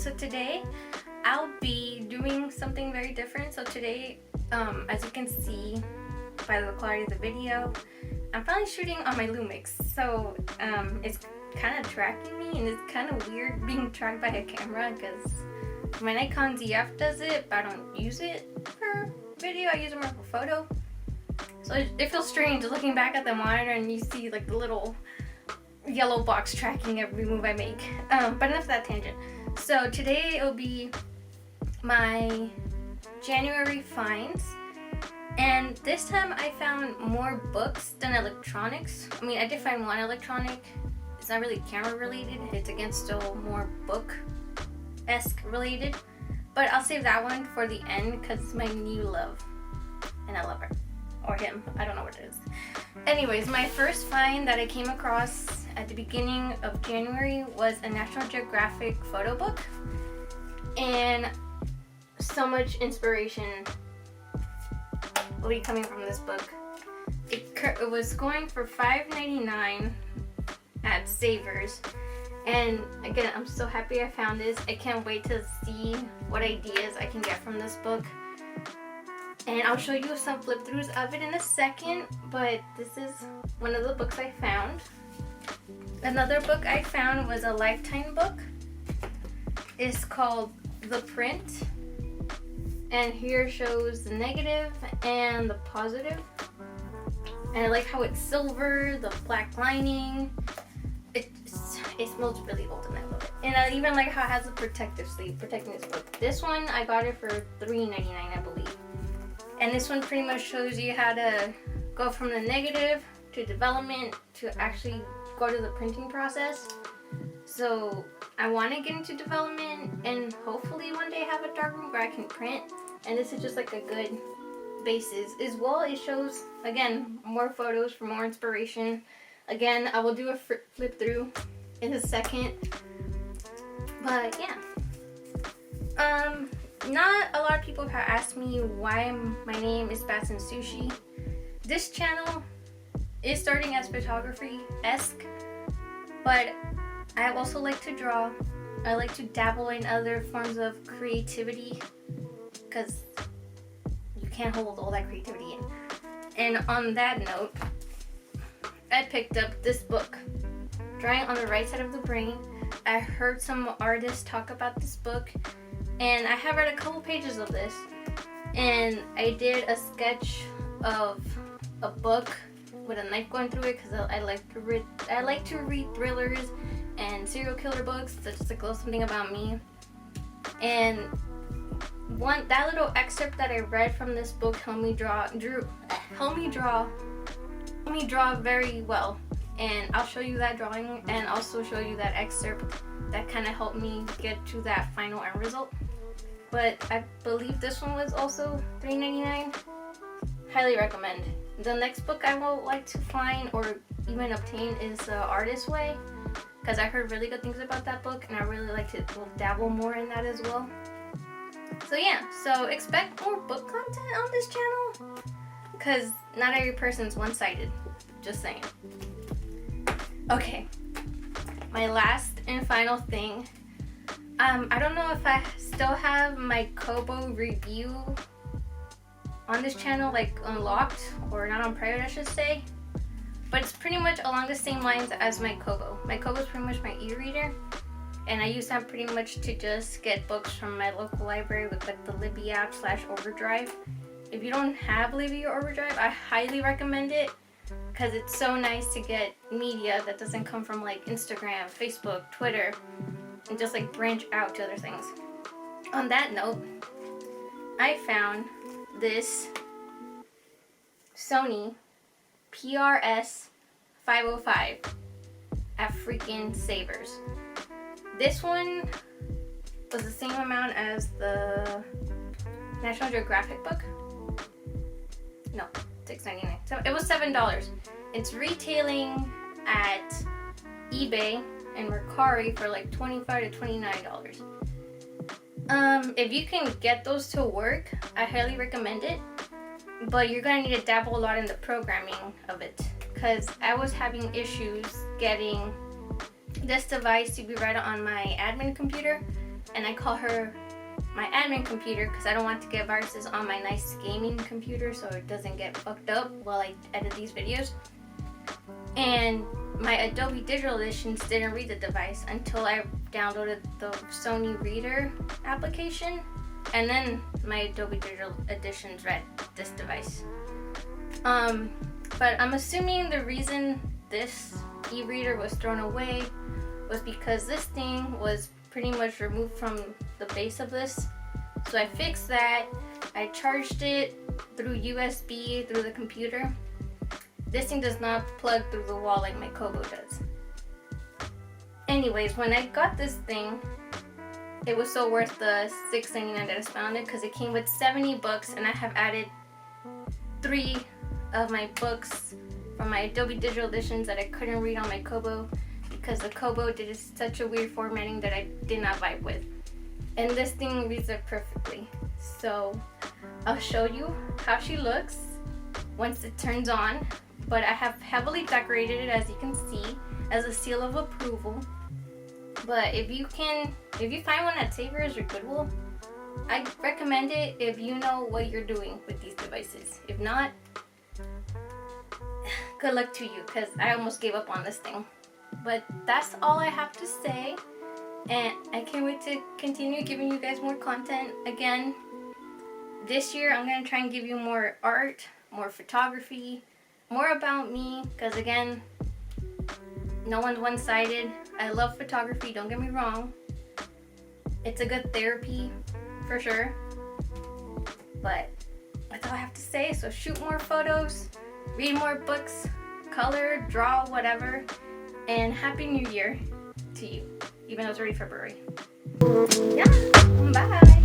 So today I'll be doing something very different. So today, as you can see by the quality of the video, I'm finally shooting on my Lumix. So it's kind of tracking me, and it's kind of weird being tracked by a camera because my Nikon ZF does it, but I don't use it for video. I use it more for photo. So it feels strange looking back at the monitor and you see like the little yellow box tracking every move I make. But enough of that tangent. So today it'll be my January finds, and this time I found more books than electronics. I mean, I did find one electronic. It's not really camera related. It's again still more book-esque related, but I'll save that one for the end because it's my new love, and I love her. Or him, I don't know what it is. Anyways, my first find that I came across at the beginning of January was a National Geographic photo book, and so much inspiration will be coming from this book. It was going for $5.99 at Savers, and again, I'm so happy I found this. I can't wait to see what ideas I can get from this book. And I'll show you some flip throughs of it in a second, but this is one of the books I found. Another book I found was a Lifetime book. It's called The Print, and here shows the negative and the positive. And I like how it's silver, the black lining. It smells really old and I love it. And I even like how it has a protective sleeve protecting this book. This one I got it for $3.99, I believe. And this one pretty much shows you how to go from the negative to development to actually go to the printing process. So I want to get into development and hopefully one day have a darkroom where I can print. And this is just like a good basis. As well, it shows, again, more photos for more inspiration. Again, I will do a flip through in a second. But yeah. Not a lot of people have asked me why my name is Bats and Sushi. This channel is starting as photography-esque, but I also like to draw. I like to dabble in other forms of creativity because you can't hold all that creativity in. And on that note, I picked up this book, Drawing on the Right Side of the Brain. I heard some artists talk about this book, and I have read a couple pages of this, and I did a sketch of a book with a knife going through it because I like to read thrillers and serial killer books. That's just like a little something about me. And that little excerpt that I read from this book helped me draw very well. And I'll show you that drawing and also show you that excerpt that kind of helped me get to that final end result. But I believe this one was also $3.99. Highly recommend. The next book I would like to find or even obtain is The Artist's Way, because I heard really good things about that book and I really like to dabble more in that as well. So yeah, so expect more book content on this channel because not every person's one-sided. Just saying. Okay, my last and final thing. I don't know if I still have my Kobo review on this channel, like unlocked or not on private, I should say. But it's pretty much along the same lines as my Kobo. My Kobo is pretty much my e-reader, and I use that pretty much to just get books from my local library with like the Libby app / Overdrive. If you don't have Libby or Overdrive, I highly recommend it because it's so nice to get media that doesn't come from like Instagram, Facebook, Twitter, and just like branch out to other things. On that note, I found this Sony PRS 505 at freaking Savers. This one was the same amount as the National Geographic book. No, $6.99. So it was $7. It's retailing at eBay and Mercari for like $25 to $29. If you can get those to work, I highly recommend it. But you're gonna need to dabble a lot in the programming of it, because I was having issues getting this device to be right on my admin computer, and I call her my admin computer because I don't want to get viruses on my nice gaming computer so it doesn't get fucked up while I edit these videos. And my Adobe Digital Editions didn't read the device until I downloaded the Sony Reader application, and then my Adobe Digital Editions read this device. But I'm assuming the reason this e-reader was thrown away was because this thing was pretty much removed from the base of this. So I fixed that. I charged it through USB through the computer. This thing does not plug through the wall like my Kobo does. Anyways, when I got this thing, it was so worth the $6.99 that I spent on it because it came with 70 books, and I have added 3 of my books from my Adobe Digital Editions that I couldn't read on my Kobo because the Kobo did such a weird formatting that I did not vibe with. And this thing reads it perfectly. So I'll show you how she looks once it turns on. But I have heavily decorated it, as you can see, as a seal of approval. But if you find one at Savers or Goodwill, I recommend it if you know what you're doing with these devices. If not, good luck to you, because I almost gave up on this thing. But that's all I have to say, and I can't wait to continue giving you guys more content. Again, this year I'm going to try and give you more art, more photography, more about me, because again, no one's one-sided. I love photography, don't get me wrong. It's a good therapy, for sure. But that's all I have to say. So shoot more photos, read more books, color, draw, whatever. And Happy New Year to you, even though it's already February. Yeah, bye.